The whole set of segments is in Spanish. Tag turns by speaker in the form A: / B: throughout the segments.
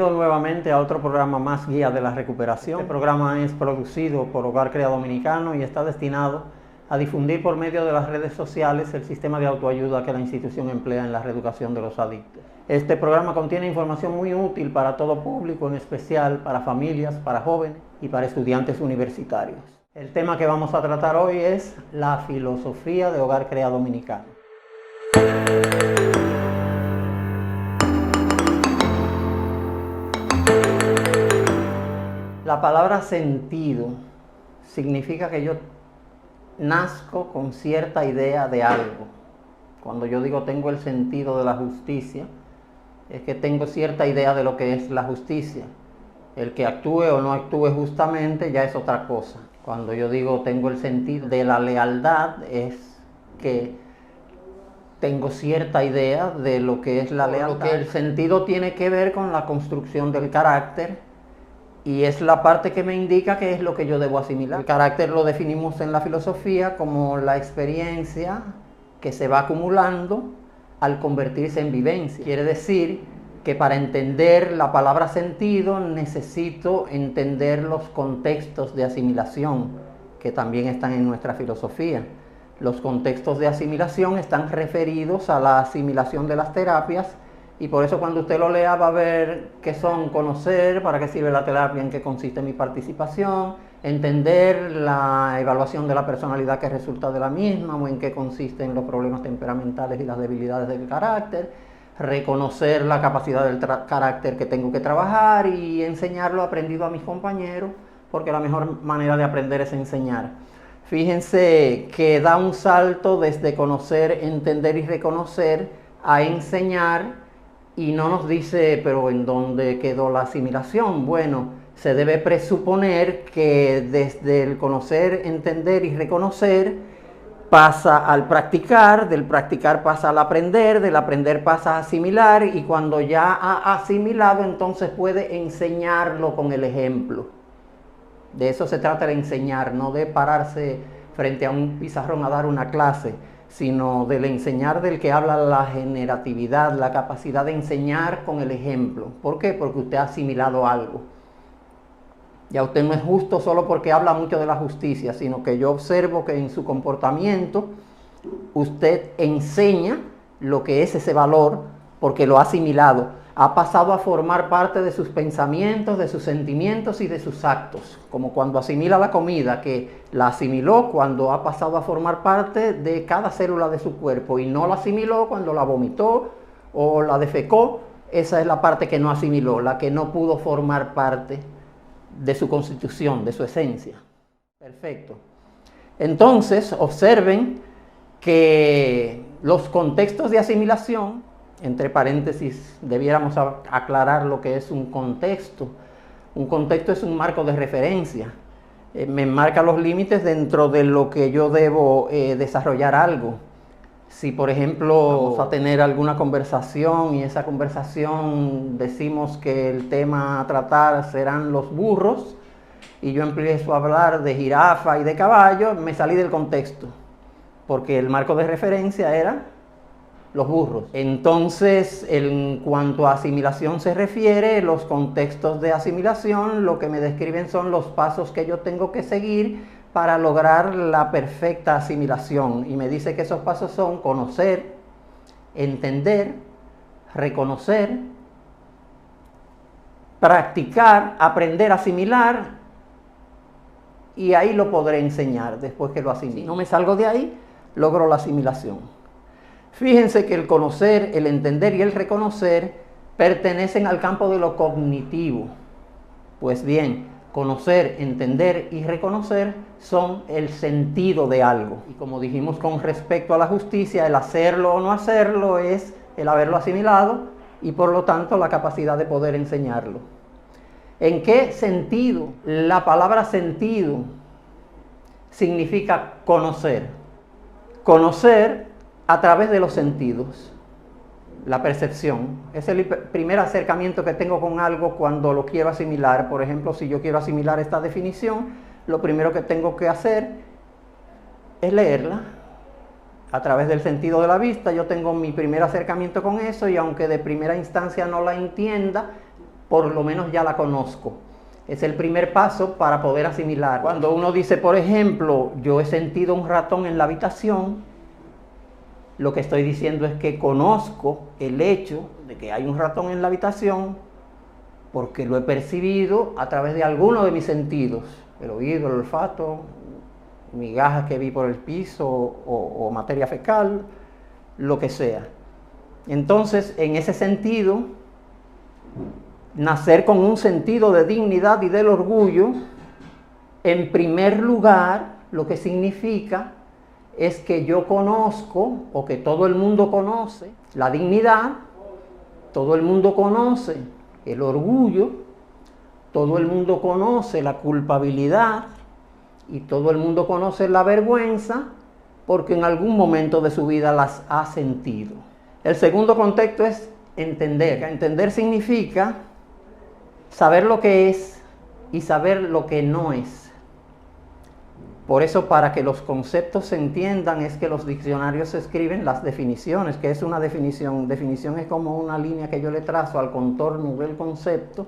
A: Bienvenido nuevamente a otro programa más, Guía de la Recuperación. Este programa es producido por Hogar Crea Dominicano y está destinado a difundir por medio de las redes sociales el sistema de autoayuda que la institución emplea en la reeducación de los adictos. Este programa contiene información muy útil para todo público, en especial para familias, para jóvenes y para estudiantes universitarios. El tema que vamos a tratar hoy es la filosofía de Hogar Crea Dominicano. La palabra sentido significa que yo nazco con cierta idea de algo. Cuando yo digo tengo el sentido de la justicia, es que tengo cierta idea de lo que es la justicia. El que actúe o no actúe justamente ya es otra cosa. Cuando yo digo tengo el sentido de la lealtad, es que tengo cierta idea de lo que es la lealtad. Porque el sentido tiene que ver con la construcción del carácter y es la parte que me indica qué es lo que yo debo asimilar. El carácter lo definimos en la filosofía como la experiencia que se va acumulando al convertirse en vivencia. Quiere decir que para entender la palabra sentido necesito entender los contextos de asimilación que también están en nuestra filosofía. Los contextos de asimilación están referidos a la asimilación de las terapias y por eso cuando usted lo lea va a ver qué son conocer, para qué sirve la terapia, en qué consiste mi participación, entender la evaluación de la personalidad que resulta de la misma o en qué consisten los problemas temperamentales y las debilidades del carácter, reconocer la capacidad del carácter que tengo que trabajar y enseñar lo aprendido a mis compañeros, porque la mejor manera de aprender es enseñar. Fíjense que da un salto desde conocer, entender y reconocer a enseñar y no nos dice, pero ¿en dónde quedó la asimilación? Bueno, se debe presuponer que desde el conocer, entender y reconocer pasa al practicar, del practicar pasa al aprender, del aprender pasa a asimilar y cuando ya ha asimilado entonces puede enseñarlo con el ejemplo. De eso se trata de enseñar, no de pararse frente a un pizarrón a dar una clase, sino del enseñar del que habla la generatividad, la capacidad de enseñar con el ejemplo. ¿Por qué? Porque usted ha asimilado algo. Ya usted no es justo solo porque habla mucho de la justicia, sino que yo observo que en su comportamiento usted enseña lo que es ese valor porque lo ha asimilado. Ha pasado a formar parte de sus pensamientos, de sus sentimientos y de sus actos. Como cuando asimila la comida, que la asimiló cuando ha pasado a formar parte de cada célula de su cuerpo y no la asimiló cuando la vomitó o la defecó. Esa es la parte que no asimiló, la que no pudo formar parte de su constitución, de su esencia. Perfecto. Entonces, observen que los contextos de asimilación, entre paréntesis, debiéramos aclarar lo que es un contexto. Un contexto es un marco de referencia. Me marca los límites dentro de lo que yo debo desarrollar algo. Si, por ejemplo, vamos a tener alguna conversación y esa conversación decimos que el tema a tratar serán los burros y yo empiezo a hablar de jirafa y de caballo, me salí del contexto, porque el marco de referencia era los burros. Entonces, en cuanto a asimilación se refiere, los contextos de asimilación lo que me describen son los pasos que yo tengo que seguir para lograr la perfecta asimilación. Y me dice que esos pasos son conocer, entender, reconocer, practicar, aprender a asimilar y ahí lo podré enseñar después que lo asimile. Si no me salgo de ahí, logro la asimilación. Fíjense que el conocer, el entender y el reconocer pertenecen al campo de lo cognitivo. Pues bien, conocer, entender y reconocer son el sentido de algo. Y como dijimos con respecto a la justicia, el hacerlo o no hacerlo es el haberlo asimilado y por lo tanto la capacidad de poder enseñarlo. ¿En qué sentido? La palabra sentido significa conocer. Conocer a través de los sentidos, la percepción. Es el primer acercamiento que tengo con algo cuando lo quiero asimilar. Por ejemplo, si yo quiero asimilar esta definición, lo primero que tengo que hacer es leerla. A través del sentido de la vista, yo tengo mi primer acercamiento con eso y aunque de primera instancia no la entienda, por lo menos ya la conozco. Es el primer paso para poder asimilar. Cuando uno dice, por ejemplo, yo he sentido un ratón en la habitación, lo que estoy diciendo es que conozco el hecho de que hay un ratón en la habitación porque lo he percibido a través de alguno de mis sentidos, el oído, el olfato, migajas que vi por el piso o materia fecal, lo que sea. Entonces, en ese sentido, nacer con un sentido de dignidad y del orgullo, en primer lugar, lo que significa es que yo conozco, o que todo el mundo conoce, la dignidad, todo el mundo conoce el orgullo, todo el mundo conoce la culpabilidad y todo el mundo conoce la vergüenza porque en algún momento de su vida las ha sentido. El segundo contexto es entender. Entender significa saber lo que es y saber lo que no es. Por eso, para que los conceptos se entiendan, es que los diccionarios escriben las definiciones. ¿Qué es una definición? Definición es como una línea que yo le trazo al contorno del concepto,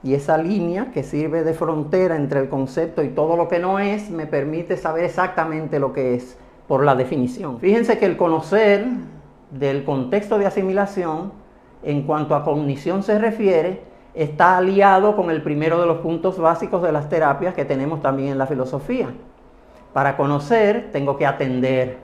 A: y esa línea que sirve de frontera entre el concepto y todo lo que no es, me permite saber exactamente lo que es por la definición. Fíjense que el conocer del contexto de asimilación, en cuanto a cognición se refiere, está aliado con el primero de los puntos básicos de las terapias que tenemos también en la filosofía. Para conocer, tengo que atender.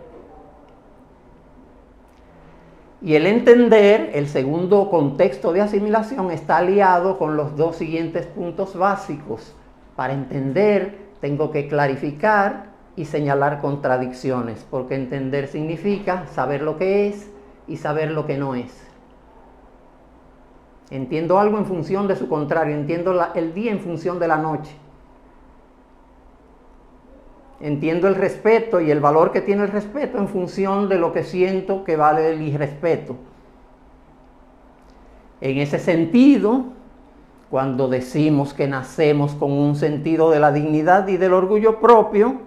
A: Y el entender, el segundo contexto de asimilación, está aliado con los dos siguientes puntos básicos. Para entender, tengo que clarificar y señalar contradicciones, porque entender significa saber lo que es y saber lo que no es. Entiendo algo en función de su contrario, entiendo el día en función de la noche. Entiendo el respeto y el valor que tiene el respeto en función de lo que siento que vale el irrespeto. En ese sentido, cuando decimos que nacemos con un sentido de la dignidad y del orgullo propio,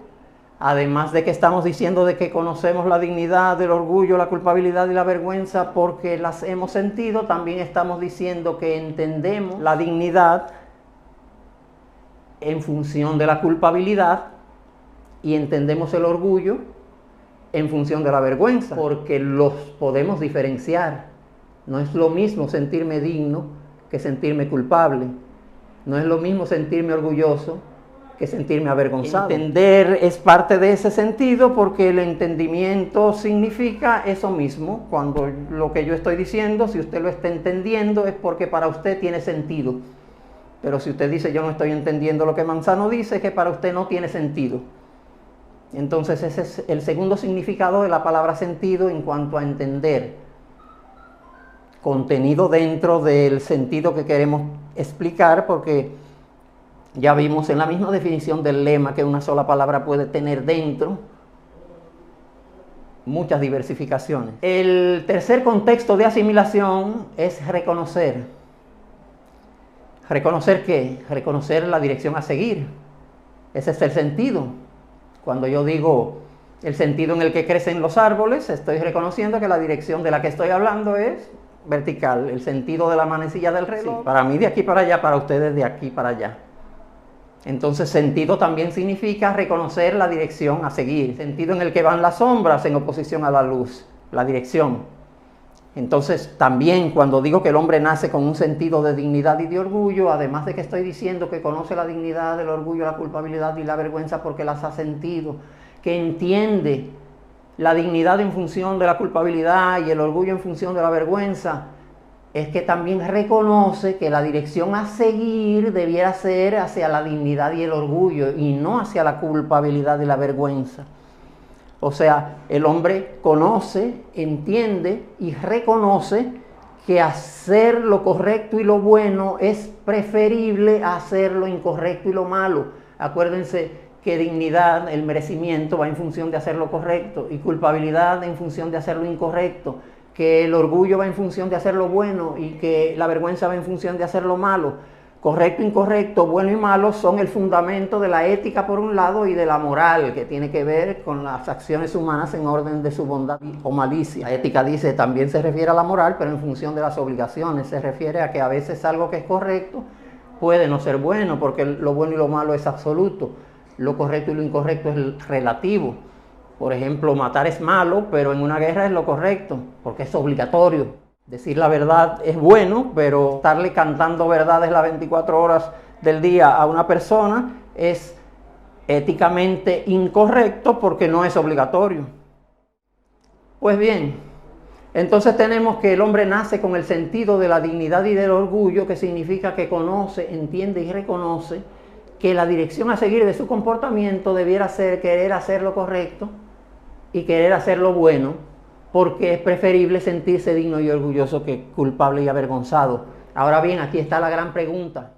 A: además de que estamos diciendo de que conocemos la dignidad, el orgullo, la culpabilidad y la vergüenza porque las hemos sentido, también estamos diciendo que entendemos la dignidad en función de la culpabilidad y entendemos el orgullo en función de la vergüenza, porque los podemos diferenciar. No es lo mismo sentirme digno que sentirme culpable. No es lo mismo sentirme orgulloso que sentirme avergonzado. Entender es parte de ese sentido, porque el entendimiento significa eso mismo. Cuando lo que yo estoy diciendo, si usted lo está entendiendo, es porque para usted tiene sentido. Pero si usted dice yo no estoy entendiendo lo que Manzano dice, es que para usted no tiene sentido. Entonces ese es el segundo significado de la palabra sentido en cuanto a entender. Contenido dentro del sentido que queremos explicar, porque ya vimos en la misma definición del lema que una sola palabra puede tener dentro muchas diversificaciones. El tercer contexto de asimilación es reconocer. ¿Reconocer qué? Reconocer la dirección a seguir. Ese es el sentido. Cuando yo digo el sentido en el que crecen los árboles, estoy reconociendo que la dirección de la que estoy hablando es vertical, el sentido de la manecilla del reloj. Sí, para mí de aquí para allá, para ustedes de aquí para allá. Entonces sentido también significa reconocer la dirección a seguir, sentido en el que van las sombras en oposición a la luz, la dirección. Entonces también cuando digo que el hombre nace con un sentido de dignidad y de orgullo, además de que estoy diciendo que conoce la dignidad, el orgullo, la culpabilidad y la vergüenza porque las ha sentido, que entiende la dignidad en función de la culpabilidad y el orgullo en función de la vergüenza, es que también reconoce que la dirección a seguir debiera ser hacia la dignidad y el orgullo y no hacia la culpabilidad y la vergüenza. O sea, el hombre conoce, entiende y reconoce que hacer lo correcto y lo bueno es preferible a hacer lo incorrecto y lo malo. Acuérdense que dignidad, el merecimiento, va en función de hacer lo correcto, y culpabilidad en función de hacer lo incorrecto, que el orgullo va en función de hacer lo bueno y que la vergüenza va en función de hacer lo malo. Correcto, incorrecto, bueno y malo son el fundamento de la ética por un lado y de la moral, que tiene que ver con las acciones humanas en orden de su bondad o malicia. La ética dice, también se refiere a la moral, pero en función de las obligaciones. Se refiere a que a veces algo que es correcto puede no ser bueno, porque lo bueno y lo malo es absoluto. Lo correcto y lo incorrecto es relativo. Por ejemplo, matar es malo, pero en una guerra es lo correcto, porque es obligatorio. Decir la verdad es bueno, pero estarle cantando verdades las 24 horas del día a una persona es éticamente incorrecto porque no es obligatorio. Pues bien, entonces tenemos que el hombre nace con el sentido de la dignidad y del orgullo, que significa que conoce, entiende y reconoce que la dirección a seguir de su comportamiento debiera ser querer hacer lo correcto y querer hacer lo bueno, porque es preferible sentirse digno y orgulloso que culpable y avergonzado. Ahora bien, aquí está la gran pregunta.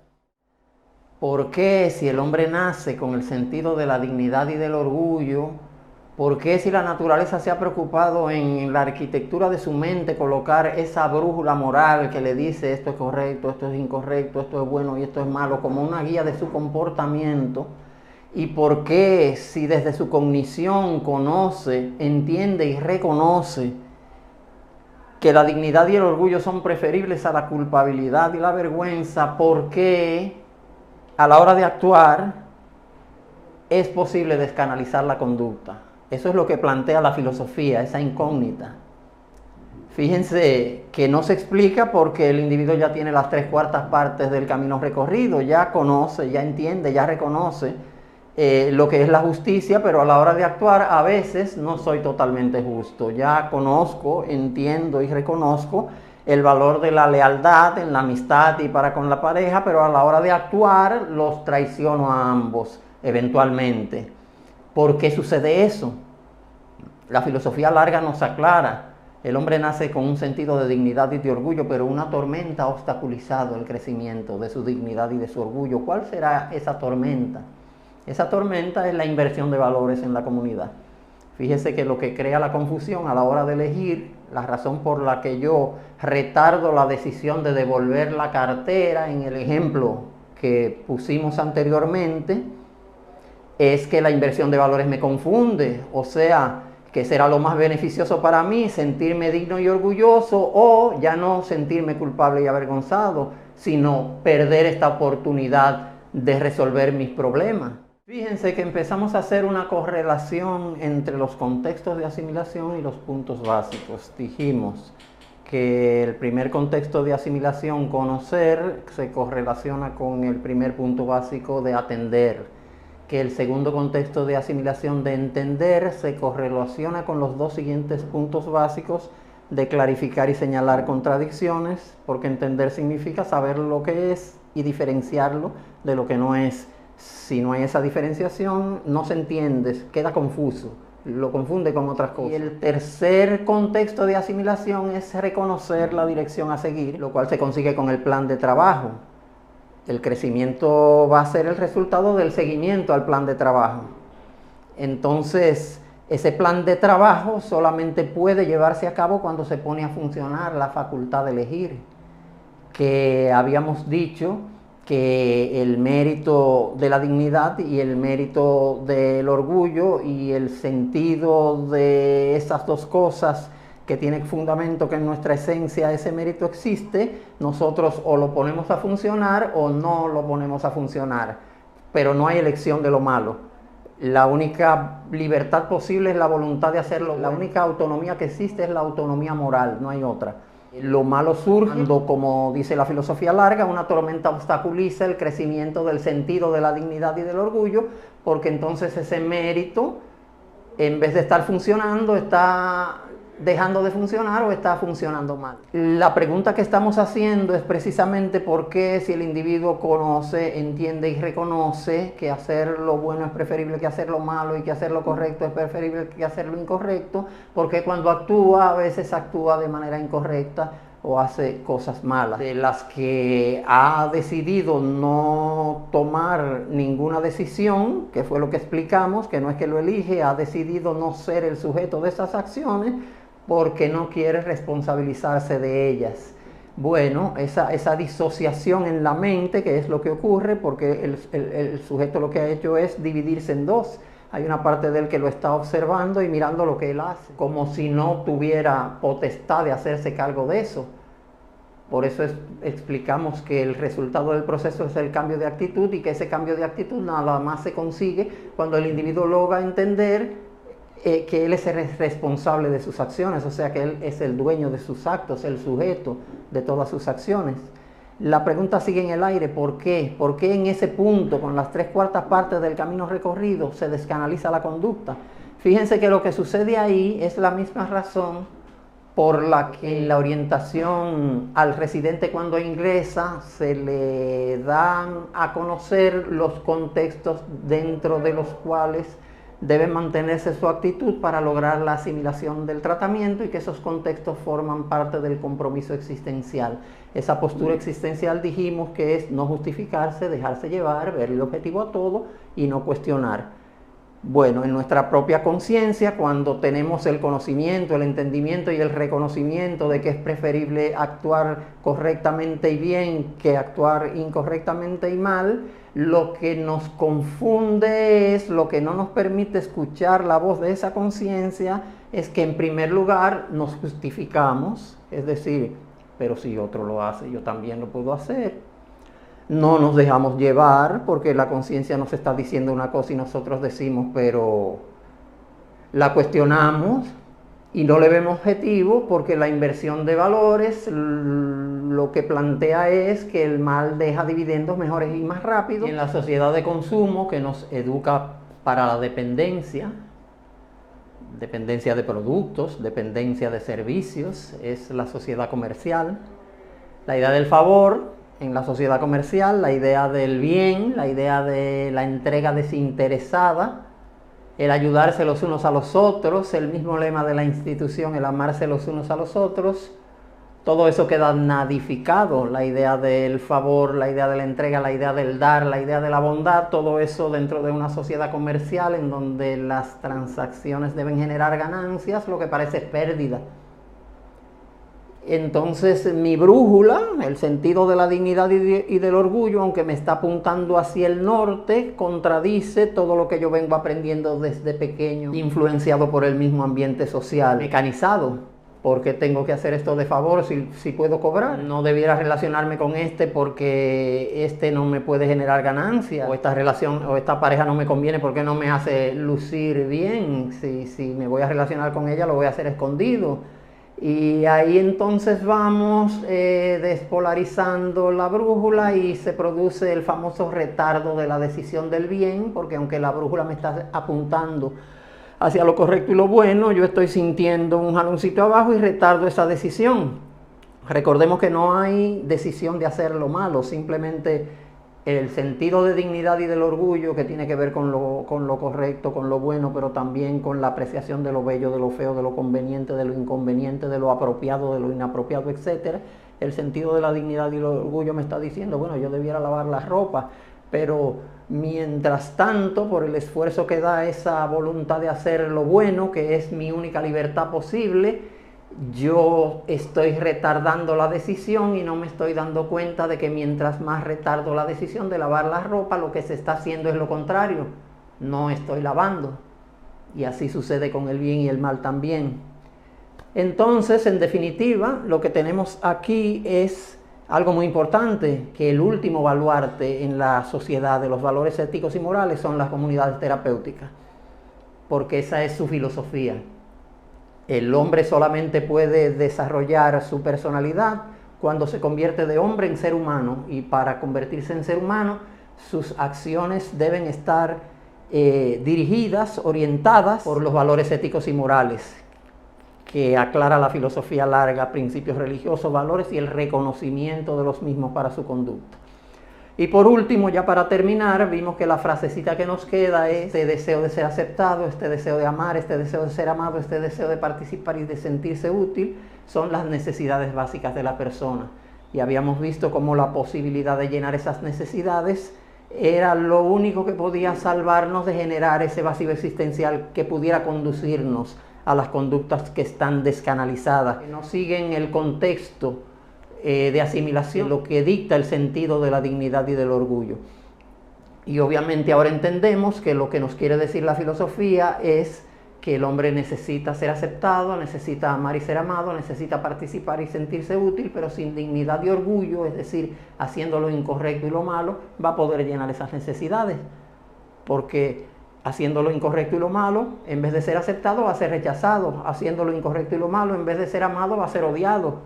A: ¿Por qué si el hombre nace con el sentido de la dignidad y del orgullo, por qué si la naturaleza se ha preocupado en la arquitectura de su mente colocar esa brújula moral que le dice esto es correcto, esto es incorrecto, esto es bueno y esto es malo, como una guía de su comportamiento? ¿Y por qué si desde su cognición conoce, entiende y reconoce que la dignidad y el orgullo son preferibles a la culpabilidad y la vergüenza, por qué a la hora de actuar es posible descanalizar la conducta? Eso es lo que plantea la filosofía, esa incógnita. Fíjense que no se explica porque el individuo ya tiene las 3/4 partes del camino recorrido, ya conoce, ya entiende, ya reconoce lo que es la justicia, pero a la hora de actuar a veces no soy totalmente justo. Ya conozco, entiendo y reconozco el valor de la lealtad en la amistad y para con la pareja, pero a la hora de actuar los traiciono a ambos eventualmente. ¿Por qué sucede eso? La filosofía larga nos aclara. El hombre nace con un sentido de dignidad y de orgullo, pero una tormenta ha obstaculizado el crecimiento de su dignidad y de su orgullo. ¿Cuál será esa tormenta? Esa tormenta es la inversión de valores en la comunidad. Fíjese que lo que crea la confusión a la hora de elegir, la razón por la que yo retardo la decisión de devolver la cartera, en el ejemplo que pusimos anteriormente, es que la inversión de valores me confunde. O sea, que será lo más beneficioso para mí, sentirme digno y orgulloso, o ya no sentirme culpable y avergonzado, sino perder esta oportunidad de resolver mis problemas. Fíjense que empezamos a hacer una correlación entre los contextos de asimilación y los puntos básicos. Dijimos que el primer contexto de asimilación, conocer, se correlaciona con el primer punto básico de atender, que el segundo contexto de asimilación, de entender, se correlaciona con los dos siguientes puntos básicos de clarificar y señalar contradicciones, porque entender significa saber lo que es y diferenciarlo de lo que no es. Si no hay esa diferenciación, no se entiende, queda confuso, lo confunde con otras cosas. Y el tercer contexto de asimilación es reconocer la dirección a seguir, lo cual se consigue con el plan de trabajo. El crecimiento va a ser el resultado del seguimiento al plan de trabajo. Entonces, ese plan de trabajo solamente puede llevarse a cabo cuando se pone a funcionar la facultad de elegir, que habíamos dicho que el mérito de la dignidad y el mérito del orgullo y el sentido de esas dos cosas que tiene fundamento, que en nuestra esencia ese mérito existe, nosotros o lo ponemos a funcionar o no lo ponemos a funcionar, pero no hay elección de lo malo. La única libertad posible es la voluntad de hacerlo, la única autonomía que existe es la autonomía moral, no hay otra. Lo malo surge cuando, como dice la filosofía larga, una tormenta obstaculiza el crecimiento del sentido de la dignidad y del orgullo, porque entonces ese mérito, en vez de estar funcionando, está dejando de funcionar o está funcionando mal. La pregunta que estamos haciendo es precisamente por qué, si el individuo conoce, entiende y reconoce que hacer lo bueno es preferible que hacer lo malo y que hacer lo correcto es preferible que hacer lo incorrecto, porque cuando actúa a veces actúa de manera incorrecta o hace cosas malas, de las que ha decidido no tomar ninguna decisión, que fue lo que explicamos, que no es que lo elige, ha decidido no ser el sujeto de esas acciones porque no quiere responsabilizarse de ellas. Bueno, esa disociación en la mente, que es lo que ocurre, porque el sujeto lo que ha hecho es dividirse en dos. Hay una parte de él que lo está observando y mirando lo que él hace, como si no tuviera potestad de hacerse cargo de eso. Por eso explicamos que el resultado del proceso es el cambio de actitud y que ese cambio de actitud nada más se consigue cuando el individuo logra entender que él es el responsable de sus acciones, o sea que él es el dueño de sus actos, el sujeto de todas sus acciones. La pregunta sigue en el aire, ¿por qué? ¿Por qué en ese punto, con las 3/4 partes del camino recorrido, se descanaliza la conducta? Fíjense que lo que sucede ahí es la misma razón por la que en la orientación al residente cuando ingresa se le dan a conocer los contextos dentro de los cuales debe mantenerse su actitud para lograr la asimilación del tratamiento y que esos contextos forman parte del compromiso existencial. Esa postura existencial dijimos que es no justificarse, dejarse llevar, ver el objetivo a todo y no cuestionar. Bueno, en nuestra propia conciencia, cuando tenemos el conocimiento, el entendimiento y el reconocimiento de que es preferible actuar correctamente y bien que actuar incorrectamente y mal, lo que nos confunde es, lo que no nos permite escuchar la voz de esa conciencia, es que en primer lugar nos justificamos, es decir, pero si otro lo hace, yo también lo puedo hacer. No nos dejamos llevar porque la conciencia nos está diciendo una cosa y nosotros decimos, pero la cuestionamos y no le vemos objetivo porque la inversión de valores lo que plantea es que el mal deja dividendos mejores y más rápido. Y en la sociedad de consumo que nos educa para la dependencia de productos, dependencia de servicios, es la sociedad comercial. La idea del favor en la sociedad comercial, la idea del bien, la idea de la entrega desinteresada, el ayudarse los unos a los otros, el mismo lema de la institución, el amarse los unos a los otros, todo eso queda nadificado, la idea del favor, la idea de la entrega, la idea del dar, la idea de la bondad, todo eso dentro de una sociedad comercial en donde las transacciones deben generar ganancias, lo que parece es pérdida. Entonces mi brújula, el sentido de la dignidad y del orgullo, aunque me está apuntando hacia el norte, contradice todo lo que yo vengo aprendiendo desde pequeño, influenciado por el mismo ambiente social, mecanizado. ¿Por qué tengo que hacer esto de favor si puedo cobrar? No debiera relacionarme con este porque este no me puede generar ganancia, o esta relación o esta pareja no me conviene porque no me hace lucir bien. Si me voy a relacionar con ella, lo voy a hacer escondido. Y ahí entonces vamos despolarizando la brújula y se produce el famoso retardo de la decisión del bien, porque aunque la brújula me está apuntando hacia lo correcto y lo bueno, yo estoy sintiendo un jaloncito abajo y retardo esa decisión. Recordemos que no hay decisión de hacer lo malo, simplemente el sentido de dignidad y del orgullo que tiene que ver con lo correcto, con lo bueno, pero también con la apreciación de lo bello, de lo feo, de lo conveniente, de lo inconveniente, de lo apropiado, de lo inapropiado, etc. El sentido de la dignidad y el orgullo me está diciendo, bueno, yo debiera lavar la ropa, pero mientras tanto, por el esfuerzo que da esa voluntad de hacer lo bueno, que es mi única libertad posible, yo estoy retardando la decisión y no me estoy dando cuenta de que mientras más retardo la decisión de lavar la ropa, lo que se está haciendo es lo contrario, no estoy lavando. Y así sucede con el bien y el mal también. Entonces, en definitiva, lo que tenemos aquí es algo muy importante, que el último baluarte en la sociedad de los valores éticos y morales son las comunidades terapéuticas, porque esa es su filosofía. El hombre solamente puede desarrollar su personalidad cuando se convierte de hombre en ser humano, y para convertirse en ser humano sus acciones deben estar dirigidas, orientadas por los valores éticos y morales que aclara la filosofía larga, principios religiosos, valores y el reconocimiento de los mismos para su conducta. Y por último, ya para terminar, vimos que la frasecita que nos queda es este deseo de ser aceptado, este deseo de amar, este deseo de ser amado, este deseo de participar y de sentirse útil, son las necesidades básicas de la persona. Y habíamos visto cómo la posibilidad de llenar esas necesidades era lo único que podía salvarnos de generar ese vacío existencial que pudiera conducirnos a las conductas que están descanalizadas, que no siguen el contexto de asimilación, lo que dicta el sentido de la dignidad y del orgullo. Y obviamente ahora entendemos que lo que nos quiere decir la filosofía es que el hombre necesita ser aceptado, necesita amar y ser amado, necesita participar y sentirse útil, pero sin dignidad y orgullo, es decir, haciendo lo incorrecto y lo malo, va a poder llenar esas necesidades. Porque haciendo lo incorrecto y lo malo, en vez de ser aceptado, va a ser rechazado. Haciendo lo incorrecto y lo malo, en vez de ser amado, va a ser odiado.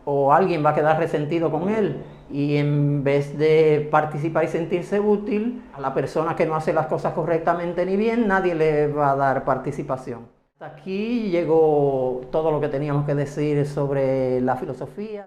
A: O alguien va a quedar resentido con él. Y en vez de participar y sentirse útil, a la persona que no hace las cosas correctamente ni bien, nadie le va a dar participación. Hasta aquí llegó todo lo que teníamos que decir sobre la filosofía.